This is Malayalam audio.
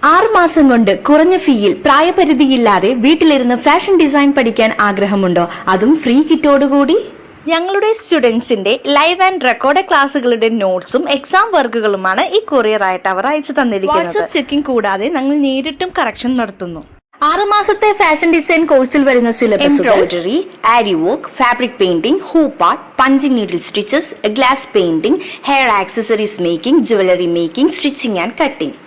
6 മാസം കൊണ്ട് കുറഞ്ഞ ഫീയിൽ പ്രായപരിധിയില്ലാതെ വീട്ടിലിരുന്ന് ഫാഷൻ ഡിസൈൻ പഠിക്കാൻ ആഗ്രഹമുണ്ടോ? അതും ഫ്രീ കിറ്റോടുകൂടി. ഞങ്ങളുടെ സ്റ്റുഡൻസിന്റെ ലൈവ് ആൻഡ് റെക്കോർഡ് ക്ലാസ്സുകളുടെ നോട്ട്സും എക്സാം വർക്കുകളുമാണ് ഈ കൊറിയർ ആയിട്ട് അവർ അയച്ചു തന്നിരിക്കുന്നത്. വാട്സ്ആപ്പ് ചെക്കിംഗ് കൂടാതെ ഞങ്ങൾ നേരിട്ടും കറക്ഷൻ നടത്തുന്നു. 6 മാസത്തെ ഫാഷൻ ഡിസൈൻ കോഴ്സിൽ വരുന്ന syllabus embroidery, ary work, fabric painting, hoop art, punching needle stitches, glass painting, hair accessories making, jewellery making, stitching and cutting.